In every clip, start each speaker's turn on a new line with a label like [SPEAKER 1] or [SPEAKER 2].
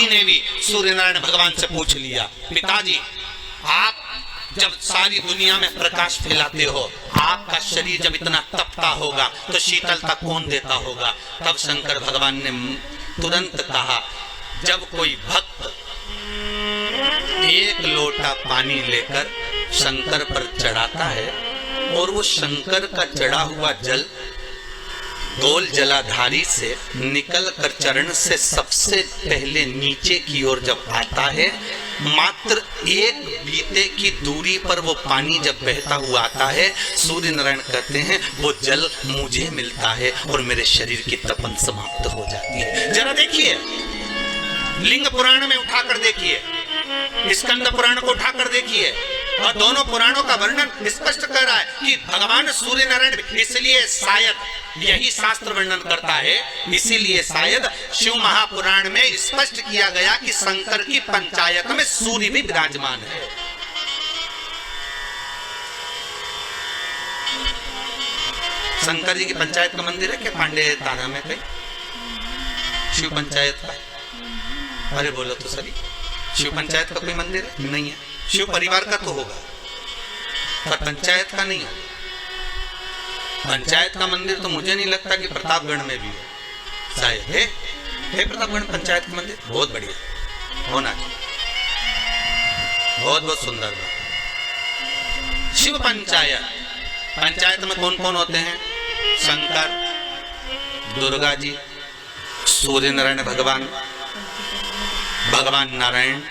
[SPEAKER 1] हाथी ने भी सूर्य नारायण भगवान से पूछ लिया, पिताजी आप जब सारी दुनिया में प्रकाश फैलाते हो, आपका शरीर जब इतना तपता होगा तो शीतलता कौन देता होगा? तब शंकर भगवान ने तुरंत कहा, जब कोई भक्त एक लोटा पानी लेकर शंकर पर चढ़ाता है और वो शंकर का चढ़ा हुआ जल गोल जलाधारी से निकल कर चरण से सबसे पहले नीचे की ओर जब आता है, मात्र एक बीते की दूरी पर वो पानी जब बहता हुआ आता है, सूर्य नारायण कहते हैं वो जल मुझे मिलता है और मेरे शरीर की तपन समाप्त हो जाती है। जरा देखिए, लिंग पुराण में उठाकर देखिए, स्कंद पुराण को उठाकर देखिए, और दोनों पुराणों का वर्णन स्पष्ट कर रहा है कि भगवान सूर्य नारायण, इसलिए शायद यही शास्त्र वर्णन करता है, इसीलिए शायद शिव महापुराण में स्पष्ट किया गया कि शंकर की पंचायत में सूर्य भी विराजमान है। शंकर जी की पंचायत का मंदिर है क्या पांडे तारा में कहीं? शिव पंचायत का? अरे बोलो तो सही, शिव पंचायत का कोई मंदिर है? नहीं है। शिव परिवार का तो होगा पर पंचायत का नहीं होगा। पंचायत का मंदिर तो मुझे नहीं लगता कि प्रतापगढ़ में भी है, शायद है प्रतापगढ़ पंचायत का मंदिर, बहुत बढ़िया होना चाहिए, बहुत बहुत सुंदर बात। शिव पंचायत, पंचायत में कौन कौन होते हैं? शंकर, दुर्गा जी, सूर्य नारायण भगवान, भगवान नारायण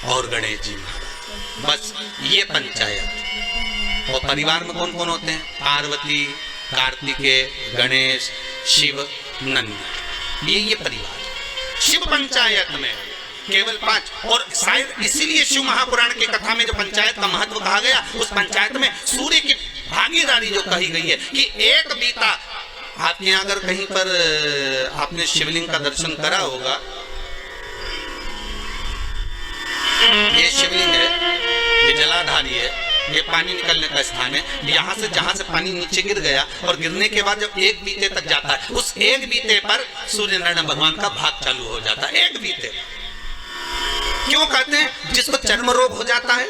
[SPEAKER 1] और गणेश जी महाराज, बस ये पंचायत। और परिवार में कौन कौन होते हैं? पार्वती, कार्तिकेय, गणेश, शिव, नंदी, ये परिवार। शिव पंचायत में केवल 5, और शायद इसीलिए शिव महापुराण की कथा में जो पंचायत का महत्व कहा गया, उस पंचायत में सूर्य की भागीदारी जो कही गई है कि एक बीता, आपके यहाँ अगर कहीं पर आपने शिवलिंग का दर्शन करा होगा, ये शिवलिंग है, ये जलाधारी है, ये पानी निकलने का स्थान है, यहाँ से जहाँ से पानी नीचे गिर गया और गिरने के बाद जब एक बीते तक जाता है, उस एक बीते पर सूर्य नारायण भगवान का भाग चालू हो जाता है। एक बीते क्यों कहते हैं? जिसको चर्म रोग हो जाता है,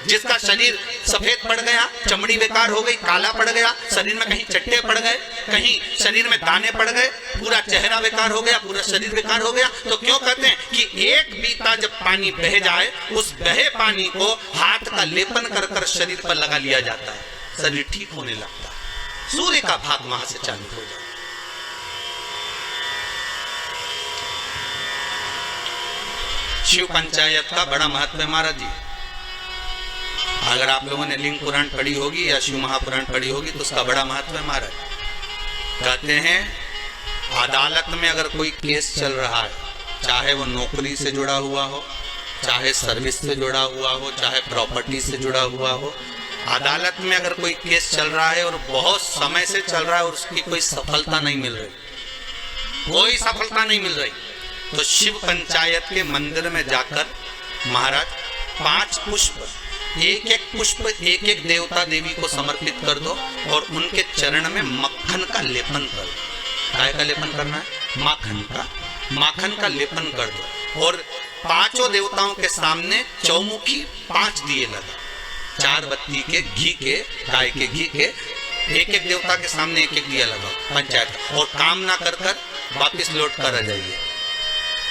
[SPEAKER 1] जिसका शरीर सफेद पड़ गया, चमड़ी बेकार हो गई, काला पड़ गया, शरीर में कहीं चट्टे पड़ गए, कहीं शरीर में दाने पड़ गए, पूरा चेहरा बेकार हो गया, पूरा शरीर बेकार हो गया, तो क्यों कहते हैं कि एक बीता जब पानी बह जाए, उस बहे पानी को हाथ का लेपन कर कर शरीर पर लगा लिया जाता है, शरीर ठीक होने लगता है, सूर्य का भाग वहां से चालू हो जाता है। शिव पंचायत का बड़ा महत्व है महाराज जी। अगर आप लोगों ने लिंग पुराण पढ़ी होगी या शिव महापुराण पढ़ी होगी तो उसका बड़ा महत्व है महाराज। कहते हैं अदालत में अगर कोई केस चल रहा है, चाहे वो नौकरी से जुड़ा हुआ हो, चाहे सर्विस से जुड़ा हुआ हो, चाहे प्रॉपर्टी से जुड़ा हुआ हो, अदालत में अगर कोई केस चल रहा है और बहुत समय से चल रहा है और उसकी कोई सफलता नहीं मिल रही, कोई सफलता नहीं मिल रही, तो शिव पंचायत के मंदिर में जाकर महाराज 5 पुष्प, एक एक पुष्प एक एक देवता देवी को समर्पित कर दो और उनके चरण में मक्खन का लेपन कर दो। काय का लेपन करना है? माखन का लेपन कर दो और 5 देवताओं के सामने चौमुखी 5 दिए लगा, 4 बत्ती के घी के, गाय के घी के, एक एक देवता के सामने एक एक दिया लगाओ पंचायत, और काम ना कर कर वापिस लौट कर आ जाइए।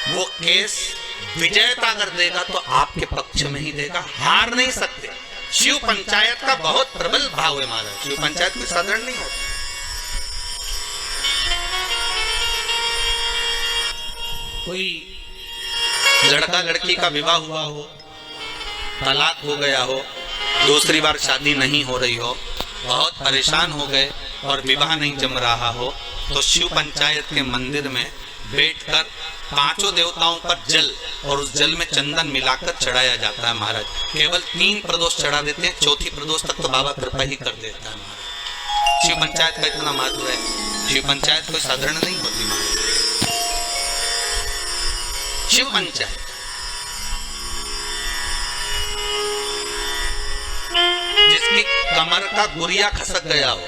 [SPEAKER 1] वो केस विजयता कर देगा तो आपके पक्ष में ही देगा, हार नहीं सकते। शिव पंचायत का बहुत प्रबल भाव है महाराज, शिव पंचायत में साधारण नहीं होता। कोई लड़का लड़की का विवाह हुआ हो, तलाक हो गया हो, दूसरी बार शादी नहीं हो रही हो, बहुत परेशान हो गए और विवाह नहीं जम रहा हो, तो शिव पंचायत के मंदिर में बैठकर 5 देवताओं पर जल और उस जल में चंदन मिलाकर चढ़ाया जाता है महाराज। केवल 3 प्रदोष चढ़ा देते हैं, 4थी प्रदोष तक तो बाबा कृपा ही कर देता है महाराज। शिव पंचायत का इतना महत्व है, शिव पंचायत कोई साधारण नहीं होती महाराज। शिव पंचायत जिसकी कमर का गुरिया खसक गया हो,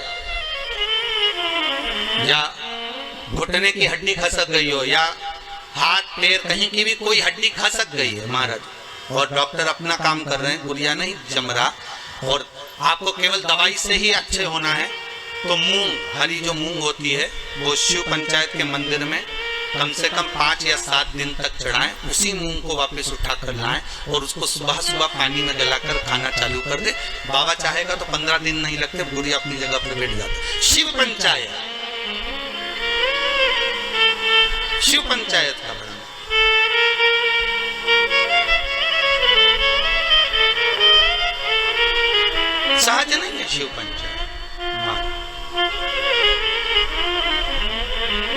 [SPEAKER 1] या घुटने की हड्डी खसक गई हो, या हाथ पैर कहीं की भी कोई हड्डी खसक गई है महाराज, और डॉक्टर अपना काम कर रहे हैं, गुड़िया नहीं जम रहा, और आपको केवल दवाई से ही अच्छे होना है, तो मूंग, हरी जो मूंग होती है वो शिव पंचायत के मंदिर में कम से कम 5 या 7 दिन तक चढ़ाएं, उसी मूंग को वापस उठा कर लाएं और उसको सुबह सुबह पानी में गलाकर खाना चालू कर दे। बाबा चाहेगा तो 15 दिन नहीं लगते, बुढ़िया अपनी जगह पर बैठ जाती। शिव पंचायत, शिव पंचायत का बड़ा सहज नहीं है शिव पंचायत।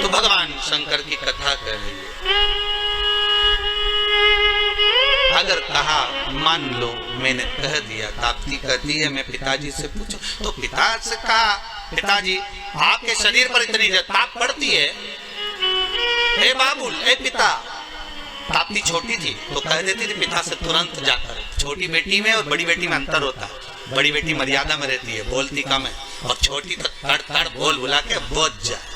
[SPEAKER 1] तो भगवान शंकर की कथा कह रही है, अगर कहा मान लो मैंने कह दिया, ताप्ती कहती है मैं पिताजी से पूछूं, तो पिता से कहा पिताजी आपके शरीर पर इतनी ताप पड़ती है, हे बाबुल, हे पिता। ताप्ती छोटी थी तो कह देती थी पिता से तुरंत जाकर। छोटी बेटी में और बड़ी बेटी में अंतर होता है, बड़ी बेटी मर्यादा में रहती है, बोलती कम है, और छोटी तो तड़ तड़ बोल बुला के बोझ जाए।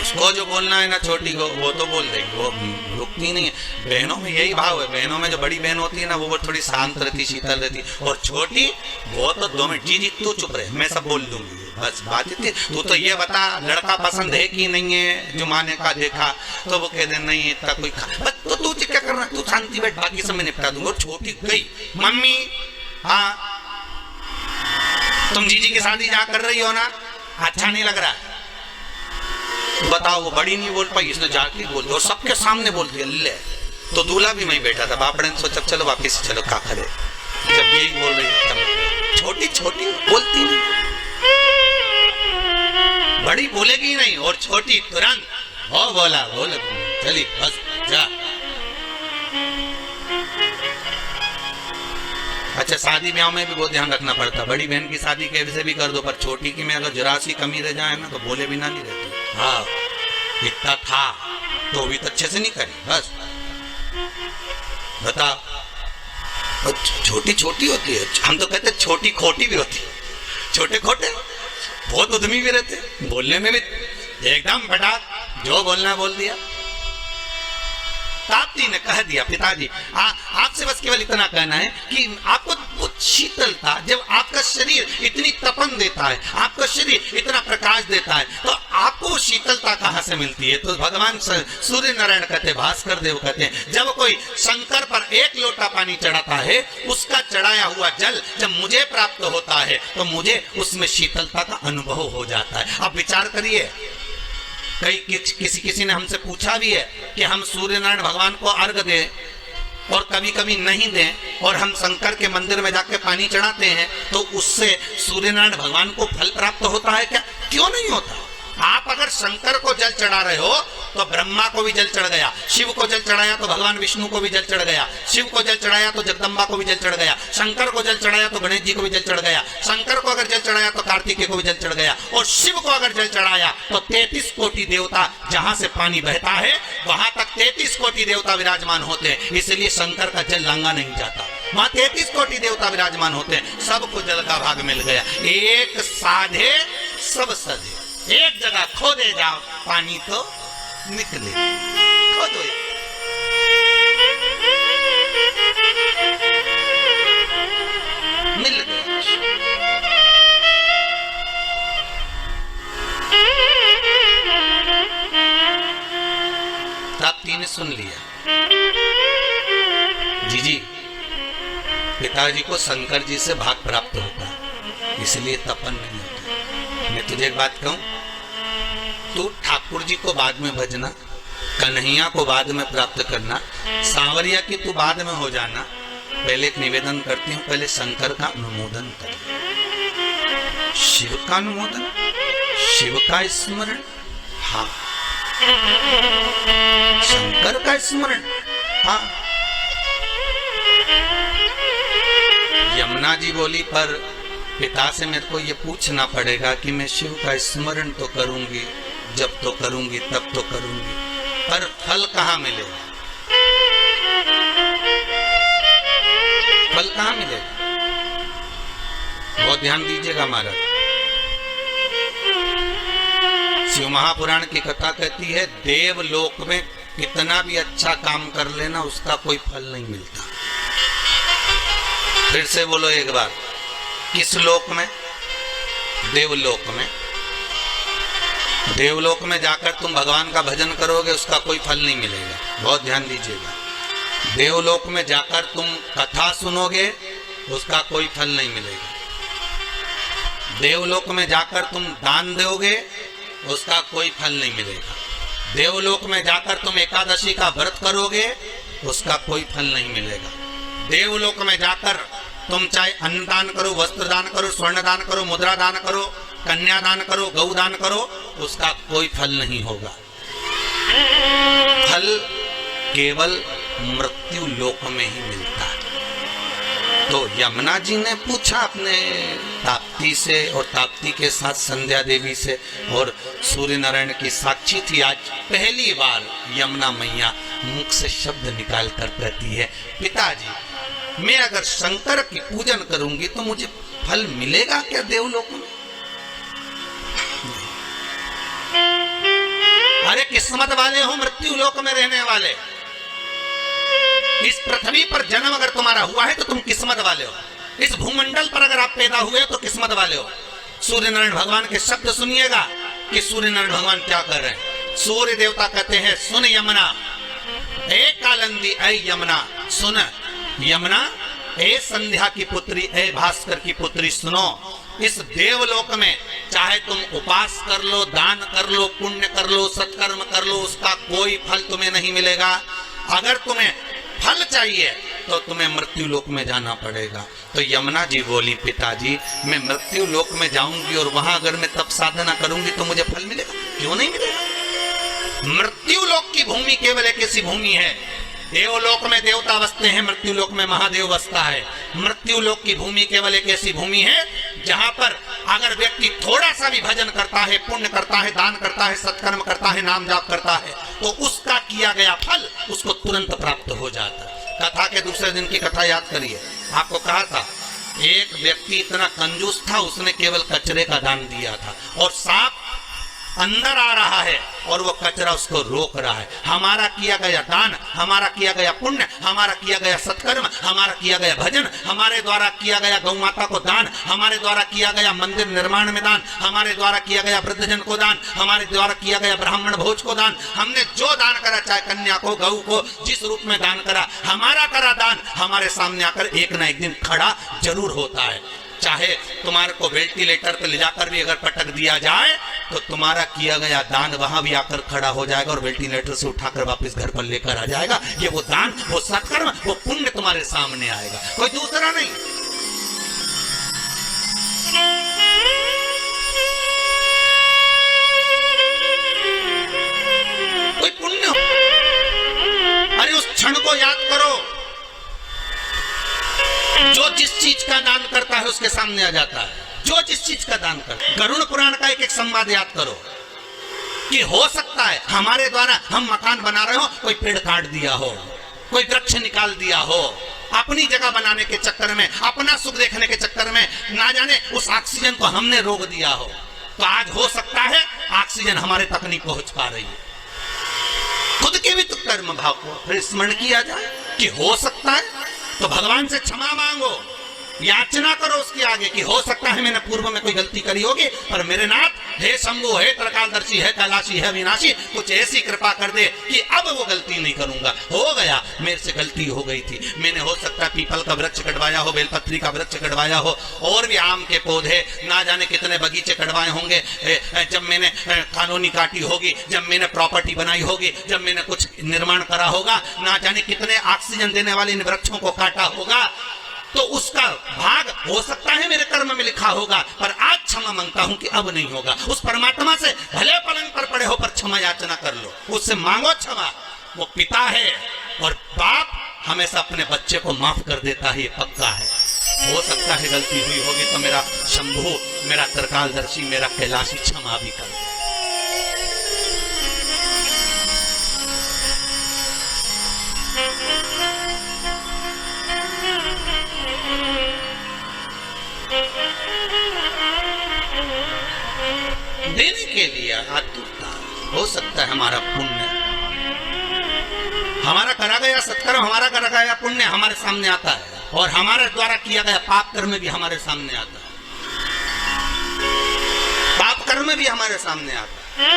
[SPEAKER 1] उसको जो बोलना है ना छोटी को, वो तो बोल देगी, वो रुकती नहीं है। बहनों में यही भाव है, बहनों में जो बड़ी बहन होती है ना वो थोड़ी शांत रहती, शीतल रहती, और छोटी वो तो 2 मिनट, जी तू चुप रहे, मैं सब बोल दूंगी, बस बात इतनी। तू तो ये बता लड़का पसंद है कि नहीं है, जुमाने का देखा, तो वो कह दे नहीं इतना कोई बस, तो तू क्या करना, तू शांति बैठ, बाकी सब मैं निपटा दूंगा। छोटी गई, मम्मी हाँ तुम जीजी की शादी जहाँ कर रही हो ना, अच्छा नहीं लग रहा है, बताओ। वो बड़ी नहीं बोल पाई, इसने जाके बोल दिया और सबके सामने बोल दिया। ले तो दूल्हा भी वहीं बैठा था, बाप ने सोचा चलो वापिस चलो का करे, जब यही बोल रही छोटी छोटी बोलती नहीं, बड़ी बोलेगी नहीं, और छोटी तुरंत हो बोला बोल चली बस जा। अच्छा शादी ब्याह में भी बहुत ध्यान रखना पड़ता, बड़ी बहन की शादी कैसे भी कर दो, पर छोटी की में अगर जरा सी कमी रह जाए ना तो बोले बिना नहीं रहती। हाँ इतना था तो भी तो अच्छे से नहीं करी, बस बता। छोटी छोटी होती है, हम तो कहते छोटी खोटी भी होती है, छोटे खोटे बहुत उद्यमी भी रहते, बोलने में भी एकदम फटाक, जो बोलना बोल दिया। ताप्ती ने कह दिया पिताजी आपसे बस केवल इतना कहना है कि आपको बहुत शीतलता, जब आपका शरीर इतनी तपन देता है, आपका शरीर इतना प्रकाश देता है, तो आपको शीतलता कहाँ से मिलती है? तो भगवान सूर्य नारायण कहते, भास्कर देव कहते हैं, जब कोई शंकर पर 1 लोटा पानी चढ़ाता है, उसका चढ़ाया हुआ जल जब मुझे प्राप्त होता है तो मुझे उसमें शीतलता का अनुभव हो जाता है। अब विचार करिए, किसी ने हमसे पूछा भी है कि हम सूर्य नारायण भगवान को अर्घ दें और कभी कभी नहीं दें, और हम शंकर के मंदिर में जाके पानी चढ़ाते हैं, तो उससे सूर्य नारायण भगवान को फल प्राप्त होता है क्या? क्यों नहीं होता? आप अगर शंकर को जल चढ़ा रहे हो तो ब्रह्मा को भी जल चढ़ गया, शिव को जल चढ़ाया तो भगवान विष्णु को भी जल चढ़ गया, शिव को जल चढ़ाया तो जगदम्बा को भी जल चढ़ गया, शंकर को जल चढ़ाया तो गणेश जी को भी जल चढ़ गया, शंकर को अगर जल चढ़ाया तो कार्तिकेय को भी जल चढ़ गया, और शिव को अगर जल चढ़ाया तो 33 कोटि देवता, जहां से पानी बहता है वहां तक 33 कोटि देवता विराजमान होते हैं। इसलिए शंकर का जल लांगा नहीं जाता, वहां 33 कोटि देवता विराजमान होते हैं, सबको जल का भाग मिल गया। एक साधे सब सधे, एक जगह खोदे जाओ पानी तो निकले, खोदो मिल गया। ताप्ती ने सुन लिया, जी पिताजी को शंकर जी से भाग प्राप्त होता है, इसलिए तपन नहीं होता। मैं तुझे एक बात कहूं, तू ठाकुर जी को बाद में भजना, कन्हैया को बाद में प्राप्त करना, सांवरिया की तू बाद में हो जाना। पहले एक निवेदन करती हूँ, पहले शंकर का अनुमोदन कर। शिव का अनुमोदन, शिव का स्मरण, हाँ शंकर का स्मरण, हाँ। यमुना जी बोली पर पिता से मेरे को ये पूछना पड़ेगा कि मैं शिव का स्मरण तो करूंगी, जब तो करूंगी तब तो करूंगी, पर फल कहाँ मिलेगा? फल कहाँ मिलेगा? बहुत ध्यान दीजिएगा महाराज। शिव महापुराण की कथा कहती है देवलोक में कितना भी अच्छा काम कर लेना उसका कोई फल नहीं मिलता। फिर से बोलो एक बार, किस लोक में? देवलोक में। देवलोक में जाकर तुम भगवान का भजन करोगे उसका कोई फल नहीं मिलेगा, बहुत ध्यान दीजिएगा। देवलोक में जाकर तुम कथा सुनोगे उसका कोई फल नहीं मिलेगा। देवलोक में जाकर तुम दान दोगे उसका कोई फल नहीं मिलेगा। देवलोक में जाकर तुम एकादशी का व्रत करोगे उसका कोई फल नहीं मिलेगा। देवलोक में जाकर तुम चाहे अन्न दान करो, वस्त्र दान करो, स्वर्ण दान करो, मुद्रा दान करो, कन्या दान करो, गौ दान करो, उसका कोई फल नहीं होगा। फल केवल मृत्यु लोक में ही मिलता है। तो यमुना जी ने पूछा अपने ताप्ती से, और ताप्ती के साथ संध्या देवी से, और सूर्य नारायण की साक्षी थी। आज पहली बार यमुना मैया मुख से शब्द निकाल कर कहती है, पिताजी मैं अगर शंकर की पूजन करूंगी तो मुझे फल मिलेगा क्या देवलोक में? अरे किस्मत वाले हो मृत्यु लोक में रहने वाले। इस पृथ्वी पर जन्म अगर तुम्हारा हुआ है तो तुम किस्मत वाले हो। इस भूमंडल पर अगर आप पैदा हुए तो किस्मत वाले हो। सूर्य नारायण भगवान के शब्द सुनिएगा कि सूर्य नारायण भगवान क्या कर रहे हैं। सूर्य देवता कहते हैं, सुन यमुना ए कालंदी, ए यमुना सुन। यमुना ए संध्या की पुत्री, ए भास्कर की पुत्री सुनो। इस देवलोक में चाहे तुम उपास कर लो, दान कर लो, पुण्य कर लो, सत्कर्म कर लो, उसका कोई फल तुम्हें नहीं मिलेगा। अगर तुम्हें फल चाहिए तो तुम्हें मृत्यु लोक में जाना पड़ेगा। तो यमुना जी बोली, पिताजी मैं मृत्यु लोक में जाऊंगी और वहां अगर मैं तप साधना करूंगी तो मुझे फल मिलेगा? क्यों नहीं मिलेगा? मृत्यु लोक की भूमि केवल एक ऐसी भूमि है। देवलोक में देवता बसते हैं, मृत्यु लोक में महादेव बसता है। मृत्यु लोक की भूमि केवल एक ऐसी भूमि है जहां पर अगर व्यक्ति थोड़ा सा भी भजन करता है, पुण्य करता है, दान करता है, सत्कर्म करता है, नाम जाप करता है, तो उसका किया गया फल उसको तुरंत प्राप्त हो जाता है। कथा के दूसरे दिन की कथा याद करिए। आपको कहा था एक व्यक्ति इतना कंजूस था, उसने केवल कचरे का दान दिया था, और सांप अंदर आ रहा है और वो कचरा उसको रोक रहा है। हमारा किया गया दान, हमारा किया गया पुण्य, हमारा किया गया सत्कर्म, हमारा किया गया भजन, हमारे द्वारा किया गया गौ माता को दान, हमारे द्वारा किया गया मंदिर निर्माण में दान, हमारे द्वारा किया गया वृद्धजन को दान, हमारे द्वारा किया गया ब्राह्मण भोज को दान, हमने जो दान करा, चाहे कन्या को, गौ को, जिस रूप में दान करा, हमारा करा दान हमारे सामने आकर एक ना एक दिन खड़ा जरूर होता है। चाहे तुम्हारे को वेंटिलेटर पर ले जाकर भी अगर पटक दिया जाए तो तुम्हारा किया गया दान वहां भी आकर खड़ा हो जाएगा और वेंटिलेटर से उठाकर वापस घर पर लेकर आ जाएगा। ये वो दान, वो सत्कर्म, वो पुण्य तुम्हारे सामने आएगा, कोई दूसरा नहीं। कोई पुण्य। अरे उस क्षण को याद करो जो जिस चीज का दान करता है उसके सामने आ जाता है। जो जिस चीज का दान करता है। गरुड़ पुराण का एक संवाद याद करो कि हो सकता है हमारे द्वारा हम मकान बना रहे हो, कोई पेड़ काट दिया हो, कोई वृक्ष निकाल दिया हो, अपनी जगह बनाने के चक्कर में, अपना सुख देखने के चक्कर में ना जाने उस ऑक्सीजन को हमने रोक दिया हो। तो आज हो सकता है ऑक्सीजन हमारे तक नहीं पहुंच पा रही है। खुद के भी तो कर्म भाव को फिर स्मरण किया जाए कि हो सकता है, तो भगवान से क्षमा मांगो, याचना करो उसके आगे कि हो सकता है मैंने पूर्व में कोई गलती करी होगी, पर मेरे नाथ हे शंभु, हे त्रिकालदर्शी, है कैलाशी, है विनाशी, कुछ ऐसी कृपा कर दे कि अब वो गलती नहीं करूंगा। हो गया, मेरे से गलती हो गई थी, मैंने हो सकता है पीपल का वृक्ष कटवाया हो, बेलपत्री का वृक्ष कटवाया हो, और भी आम के पौधे, ना जाने कितने बगीचे कटवाए होंगे। जब मैंने कॉलोनी काटी होगी, जब मैंने प्रॉपर्टी बनाई होगी, जब मैंने कुछ निर्माण करा होगा, ना जाने कितने ऑक्सीजन देने वाले इन वृक्षों को काटा होगा, तो उसका भाग हो सकता है मेरे कर्म में लिखा होगा, पर आज क्षमा मांगता हूं कि अब नहीं होगा। उस परमात्मा से भले पलंग पर पड़े हो पर क्षमा याचना कर लो, उससे मांगो क्षमा। वो पिता है और बाप हमेशा अपने बच्चे को माफ कर देता है, ये पक्का है। हो सकता है गलती हुई होगी तो मेरा शंभु, मेरा त्रिकालदर्शी, मेरा कैलाशी क्षमा भी कर दे। देने के लिए आतुरता। हो सकता है हमारा पुण्य, हमारा करा गया सत्कर्म, हमारा करा गया पुण्य हमारे सामने आता है, और हमारे द्वारा किया गया पाप कर्म भी हमारे सामने आता है, पाप कर्म भी हमारे सामने आता है।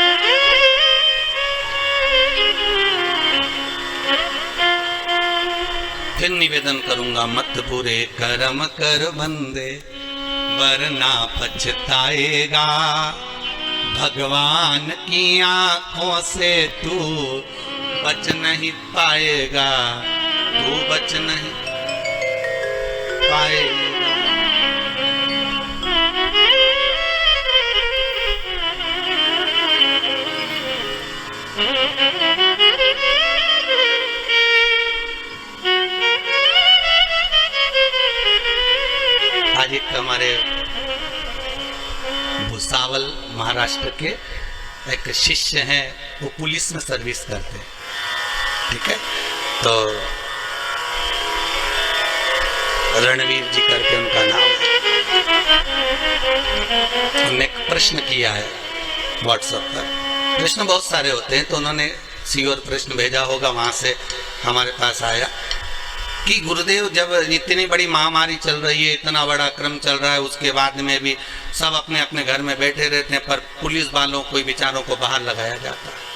[SPEAKER 1] फिर निवेदन करूंगा, मत बुरे कर्म कर बंदे वरना पछताएगा, भगवान की आंखों से तू बच नहीं पाएगा, तू बच नहीं पाएगा। आज एक हमारे भुसावल महाराष्ट्र के एक शिष्य हैं, वो पुलिस में सर्विस करते हैं, ठीक है। तो रणवीर जी करके उनका नाम है। उन्होंने एक प्रश्न किया है व्हाट्सएप पर, प्रश्न बहुत सारे होते हैं, तो उन्होंने सीओर प्रश्न भेजा होगा, वहां से हमारे पास आया कि गुरुदेव, जब इतनी बड़ी महामारी चल रही है, इतना बड़ा क्रम चल रहा है, उसके बाद में भी सब अपने अपने घर में बैठे रहते हैं, पर पुलिस वालों को, बेचारों को बाहर लगाया जाता है।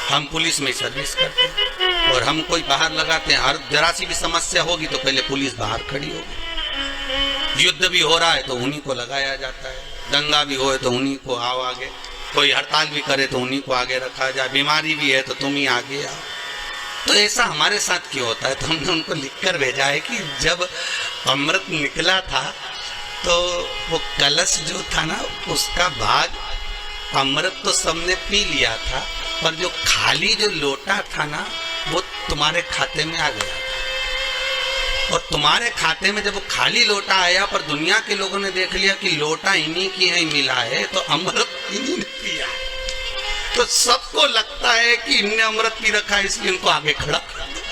[SPEAKER 1] हम पुलिस में सर्विस करते हैं और हम कोई बाहर लगाते हैं, हर जरा सी भी समस्या होगी तो पहले पुलिस बाहर खड़ी होगी, युद्ध भी हो रहा है तो उन्हीं को लगाया जाता है, दंगा भी हो तो उन्हीं को आओ आगे, कोई हड़ताल भी करे तो उन्हीं को आगे रखा जाए, बीमारी भी है तो तुम ही आगे आओ। तो ऐसा हमारे साथ क्यों होता है? तो हमने उनको लिखकर भेजा है कि जब अमृत निकला था तो वो कलश जो था ना, उसका भाग अमृत तो सबने पी लिया था, पर जो खाली जो लोटा था ना, वो तुम्हारे खाते में आ गया था। और तुम्हारे खाते में जब वो खाली लोटा आया, पर दुनिया के लोगों ने देख लिया कि लोटा इन्हीं की ही मिला है, तो अमृत इन्हीं ने पिया। तो सबको लगता है कि इनने अमृत पी रखा है, इसलिए इनको आगे खड़ा कर दिया।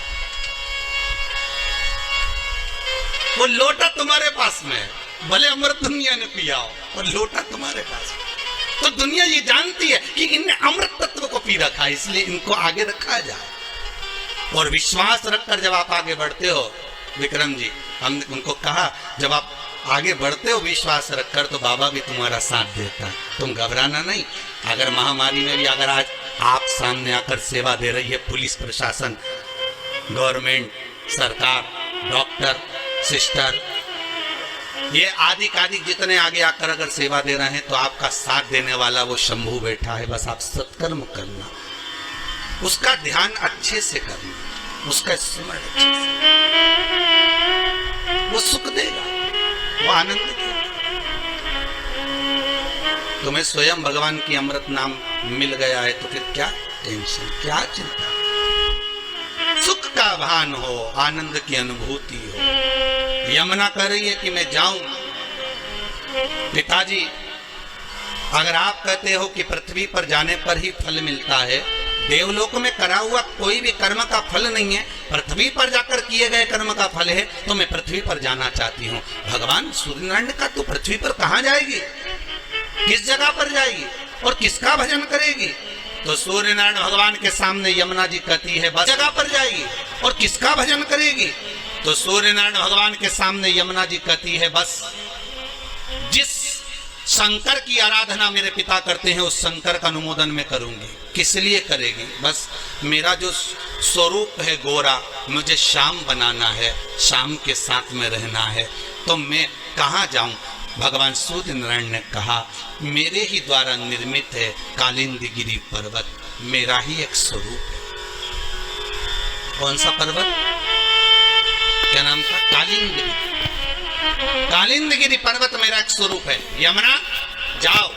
[SPEAKER 1] वो लोटा तुम्हारे पास में है, भले अमृत दुनिया ने पिया हो, और लोटा तुम्हारे पास में। तो दुनिया ये जानती है कि इनने अमृत तत्व को पी रखा है, इसलिए इनको आगे रखा जाए। और विश्वास रखकर जब आप आगे बढ़ते हो, विक्रम जी, हमने उनको कहा, जब आप आगे बढ़ते हो विश्वास रखकर, तो बाबा भी तुम्हारा साथ देता है, तुम घबराना नहीं। अगर महामारी में भी अगर आज आप सामने आकर सेवा दे रही है पुलिस प्रशासन, गवर्नमेंट, सरकार, डॉक्टर, सिस्टर, ये आदि जितने आगे आकर अगर सेवा दे रहे हैं, तो आपका साथ देने वाला वो शंभू बैठा है। बस आप सत्कर्म करना, उसका ध्यान अच्छे से करना, उसका स्मरण अच्छे से, वो सुख देगा, वो आनंद देगा। तुम्हें स्वयं भगवान की अमृत नाम मिल गया है, तो फिर क्या टेंशन, क्या चिंता? सुख का भान हो, आनंद की अनुभूति हो। यमुना कह रही है कि मैं जाऊं। पिताजी, अगर आप कहते हो कि पृथ्वी पर जाने पर ही फल मिलता है, देवलोक में करा हुआ कोई भी कर्म का फल नहीं है, पृथ्वी पर जाकर किए गए कर्म का फल है, तो मैं पृथ्वी पर जाना चाहती हूँ। भगवान सूर्यनारायण का तो पृथ्वी पर कहाँ जाएगी, किस जगह पर जाएगी और किसका भजन करेगी? तो सूर्यनारायण भगवान के सामने यमुना जी कहती है बस जगह पर जाएगी, और किसका भजन करेगी? तो सूर्यनारायण भगवान के सामने यमुना जी कहती है बस जिस शंकर की आराधना मेरे पिता करते हैं, उस शंकर का अनुमोदन मैं करूंगी। किस लिए करेगी? बस मेरा जो स्वरूप है गोरा, मुझे श्याम बनाना है, श्याम के साथ में रहना है, तो मैं कहाँ जाऊं? भगवान सूर्य नारायण ने कहा, मेरे ही द्वारा निर्मित है कालिंदीगिरी पर्वत, मेरा ही एक स्वरूप है। कौन सा पर्वत? क्या नाम था? कालिंदीगिरी। कालिंदीगिरी पर्वत मेरा एक स्वरूप है। यमुना, जाओ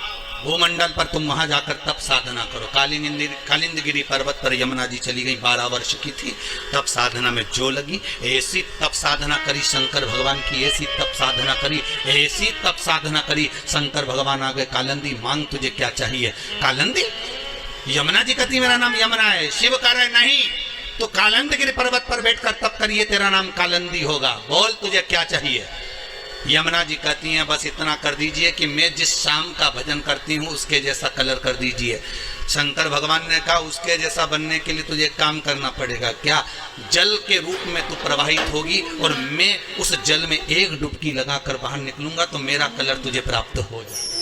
[SPEAKER 1] भूमंडल पर, तुम वहां जाकर तप साधना करो। कालिंदीगिरी पर्वत पर यमुना जी चली गई, 12 वर्ष की थी, तप साधना में जो लगी, ऐसी तप साधना करी शंकर भगवान की, ऐसी तप साधना करी, ऐसी तप साधना करी, शंकर भगवान आ गए, कालिंदी मांग तुझे क्या चाहिए? कालिंदी, यमुना जी कहती मेरा नाम यमुना है। शिव कह रहे नहीं, तो कालिंदीगिरी पर्वत पर बैठकर तप करिए, तेरा नाम कालिंदी होगा, बोल तुझे क्या चाहिए? यमुना जी कहती हैं बस इतना कर दीजिए कि मैं जिस शाम का भजन करती हूँ उसके जैसा कलर कर दीजिए। शंकर भगवान ने कहा उसके जैसा बनने के लिए तुझे काम करना पड़ेगा। क्या? जल के रूप में तू प्रवाहित होगी और मैं उस जल में एक डुबकी लगाकर बाहर निकलूंगा तो मेरा कलर तुझे प्राप्त हो जाएगा,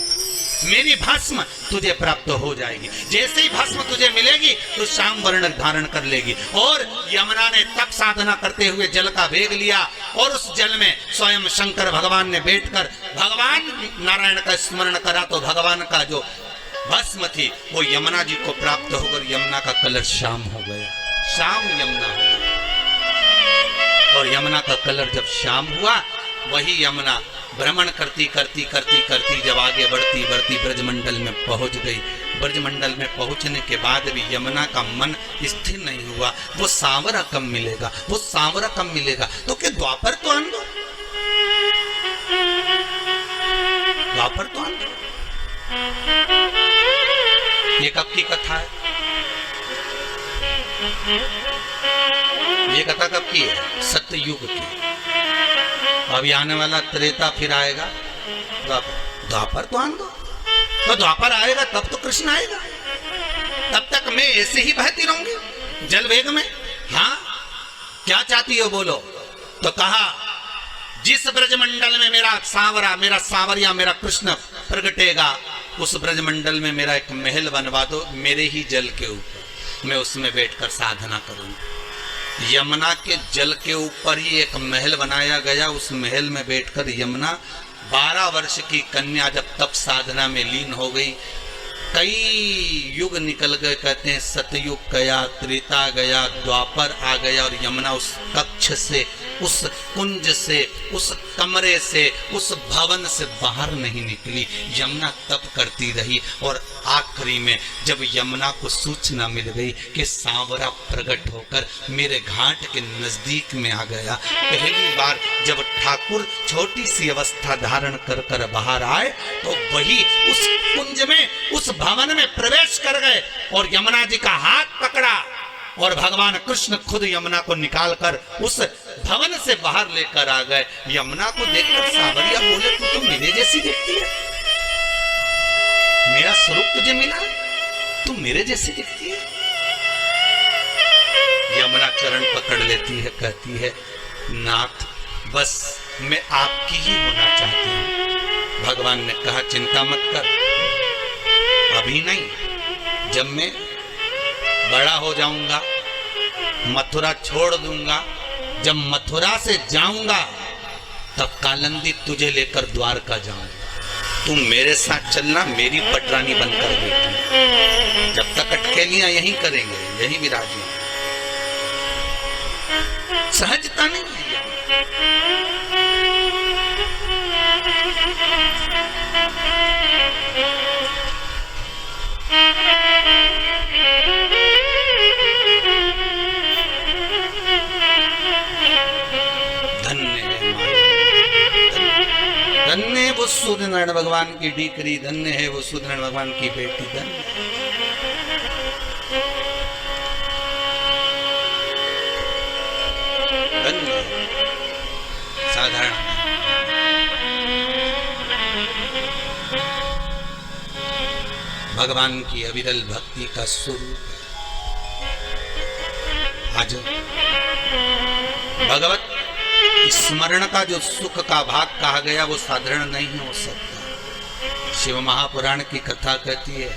[SPEAKER 1] मेरी भस्म तुझे प्राप्त हो जाएगी। जैसे ही भस्म तुझे मिलेगी तो श्याम वर्ण धारण कर लेगी। और यमुना ने तप साधना करते हुए जल का वेग लिया और उस जल में स्वयं शंकर भगवान ने बैठकर भगवान नारायण का स्मरण करा तो भगवान का जो भस्म थी वो यमुना जी को प्राप्त होकर यमुना का कलर श्याम हो गया, श्याम यमुना हो गया। और यमुना का कलर जब श्याम हुआ वही यमुना भ्रमण करती करती करती करती जब आगे बढ़ती बढ़ती ब्रजमंडल में पहुंच गई। ब्रजमंडल में पहुंचने के बाद भी यमुना का मन स्थिर नहीं हुआ। वो सांवरा कब मिलेगा, वो सांवरा कब मिलेगा? तो क्या द्वापर तो आन दो, द्वापर तो आन दो। ये कब की कथा है? ये कथा कब की है? सत्ययुग की। अभी आने वाला त्रेता फिर आएगा द्वापर, द्वापर तो आन दो। तो द्वापर आएगा तब तो कृष्ण आएगा, तब तक मैं ऐसे ही बहती रहूंगी जल वेग में। हाँ, क्या चाहती हो बोलो? तो कहा जिस ब्रजमंडल में मेरा सांवरा, मेरा सांवरिया, मेरा कृष्ण प्रगटेगा उस ब्रजमंडल में मेरा एक महल बनवा दो, मेरे ही जल के ऊपर मैं उसमें बैठकर साधना करूंगा। यमुना के जल के ऊपर ही एक महल बनाया गया। उस महल में बैठकर यमुना 12 वर्ष की कन्या जब तप साधना में लीन हो गई। कई युग निकल गए, कहते हैं सतयुग गया, त्रेता गया, द्वापर आ गया और यमुना उस कक्ष से, उस कुंज से, उस कमरे से, उस भवन से बाहर नहीं निकली। यमुना तप करती रही और आखिरी में जब यमुना को सूचना मिल गई कि सांवरा प्रकट होकर मेरे घाट के नजदीक में आ गया, पहली बार जब ठाकुर छोटी सी अवस्था धारण कर कर बाहर आए तो वही उस कुंज में, उस भवन में प्रवेश कर गए और यमुना जी का हाथ पकड़ा और भगवान कृष्ण खुद यमुना को निकालकर उस भवन से बाहर लेकर आ गए। यमुना को देखकर सांवरिया बोले तू तो मेरे जैसी दिखती है, मेरा स्वरूप तुझे मिला, तू मेरे जैसी दिखती है। यमुना चरण पकड़ लेती है, कहती है नाथ बस मैं आपकी ही होना चाहती हूँ। भगवान ने कहा चिंता मत कर, अभी नहीं, जब मैं बड़ा हो जाऊंगा, मथुरा छोड़ दूंगा, जब मथुरा से जाऊंगा तब कालंदी तुझे लेकर द्वारका जाऊंगा। तुम मेरे साथ चलना, मेरी पटरानी बनकर बैठी। जब तक अटकेलियां यहीं करेंगे, यहीं विराजेंगे। सहजता नहीं है। धन्य है वो सूर्यनारायण भगवान की डीकरी, धन्य है वो सूर्यनारायण भगवान की बेटी, धन्य। धन्य साधारण भगवान की अविरल भक्ति का स्वरूप। आज भगवत स्मरण का जो सुख का भाग कहा गया वो साधारण नहीं हो सकता। शिव महापुराण की कथा कहती है